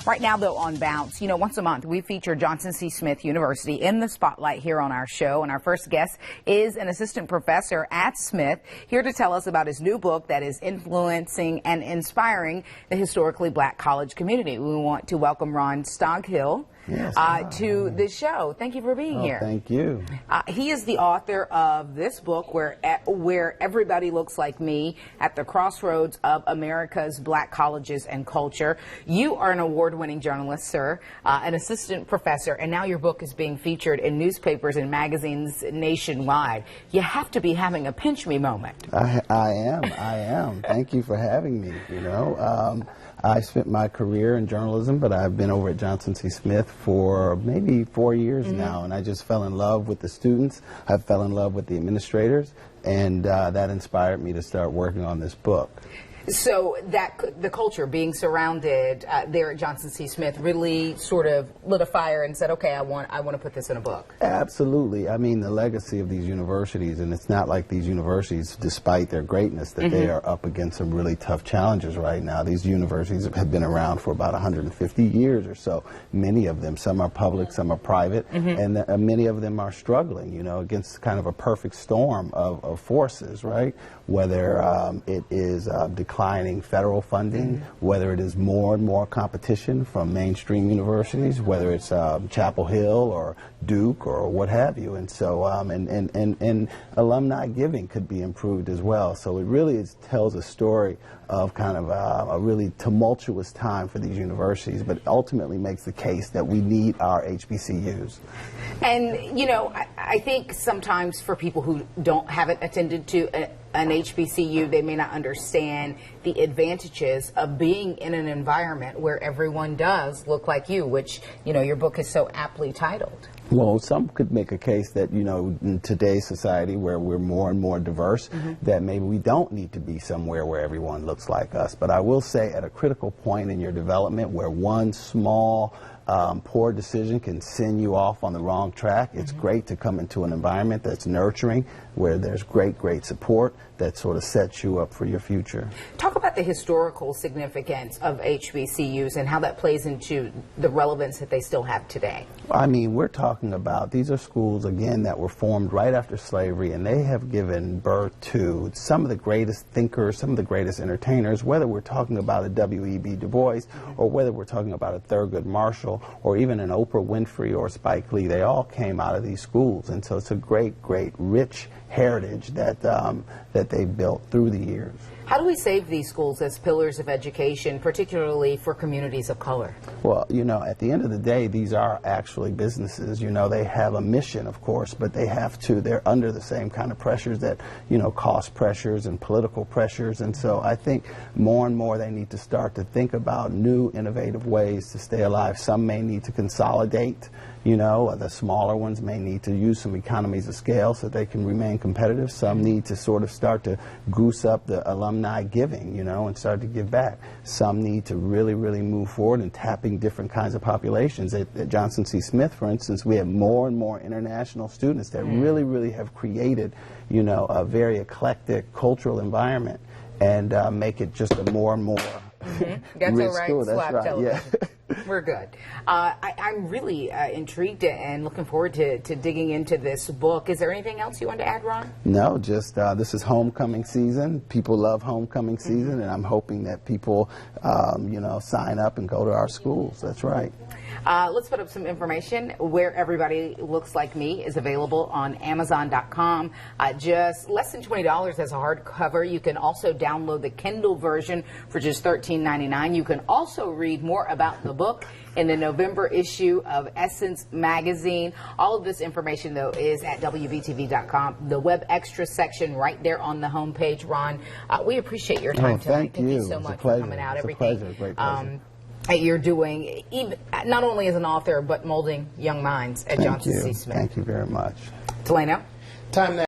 Right now, though, on Bounce, once a month we feature Johnson C. Smith University in the spotlight here on our show. And our first guest is an assistant professor at Smith, here to tell us about his new book that is influencing and inspiring the historically black college community. We want to welcome Ron Stoghill. Yes, to the show. Thank you for being here. Thank you. He is the author of this book, Where Everybody Looks Like Me, at the Crossroads of America's Black Colleges and Culture. You are an award-winning journalist, sir, an assistant professor, and now your book is being featured in newspapers and magazines nationwide. You have to be having a pinch me moment. I am. Thank you for having me. I spent my career in journalism, but I've been over at Johnson C. Smith for maybe 4 years now, and I just fell in love with the students. I fell in love with the administrators, and that inspired me to start working on this book. So the culture, being surrounded there at Johnson C. Smith, really sort of lit a fire and said, okay, I want to put this in a book. Absolutely. I mean, the legacy of these universities, and it's not like these universities, despite their greatness, that they are up against some really tough challenges right now. These universities have been around for about 150 years or so. Many of them, some are public, some are private, and many of them are struggling, against kind of a perfect storm of forces, right? Whether it is declining federal funding, whether it is more and more competition from mainstream universities, whether it's Chapel Hill or Duke or what have you, and so and alumni giving could be improved as well. So it really tells a story of kind of a really tumultuous time for these universities, but ultimately makes the case that we need our HBCUs. And I think sometimes for people who haven't attended to an HBCU, they may not understand the advantages of being in an environment where everyone does look like you, which, your book is so aptly titled. Well, some could make a case that, in today's society where we're more and more diverse, that maybe we don't need to be somewhere where everyone looks like us. But I will say at a critical point in your development where one small poor decision can send you off on the wrong track, it's great to come into an environment that's nurturing, where there's great support that sort of sets you up for your future. Talk about the historical significance of HBCUs and how that plays into the relevance that they still have today. I mean, we're talking about, these are schools, again, that were formed right after slavery, and they have given birth to some of the greatest thinkers, some of the greatest entertainers, whether we're talking about a W.E.B. Du Bois, or whether we're talking about a Thurgood Marshall, or even an Oprah Winfrey or Spike Lee. They all came out of these schools, and so it's a great, rich heritage that that they built through the years. How do we save these schools as pillars of education, particularly for communities of color? Well, at the end of the day, these are actually businesses. They have a mission, of course, but they're under the same kind of pressures that, cost pressures and political pressures. And so I think more and more they need to start to think about new, innovative ways to stay alive. Some may need to consolidate. The smaller ones may need to use some economies of scale so they can remain competitive. Some need to sort of start to goose up the alumni giving, and start to give back. Some need to really move forward in tapping different kinds of populations. At Johnson C. Smith, for instance, we have more and more international students that really have created, a very eclectic cultural environment, and make it just a more and more rich school. That's right. Television. Yeah. We're good. I'm really intrigued and looking forward to digging into this book. Is there anything else you want to add, Ron? No, just this is homecoming season. People love homecoming season, and I'm hoping that people, sign up and go to our schools. That's right. Let's put up some information. Where Everybody Looks Like Me is available on Amazon.com. Just less than $20 as a hardcover. You can also download the Kindle version for just $13.99. You can also read more about the book in the November issue of Essence magazine. All of this information, though, is at WVTV.com. The Web Extra section right there on the homepage. Ron, we appreciate your time tonight. Thank you so much for coming out. It's Everything. A pleasure. Great pleasure. You're doing, even not only as an author, but molding young minds at Johnson C. Smith. Thank you very much. Delano? Time now.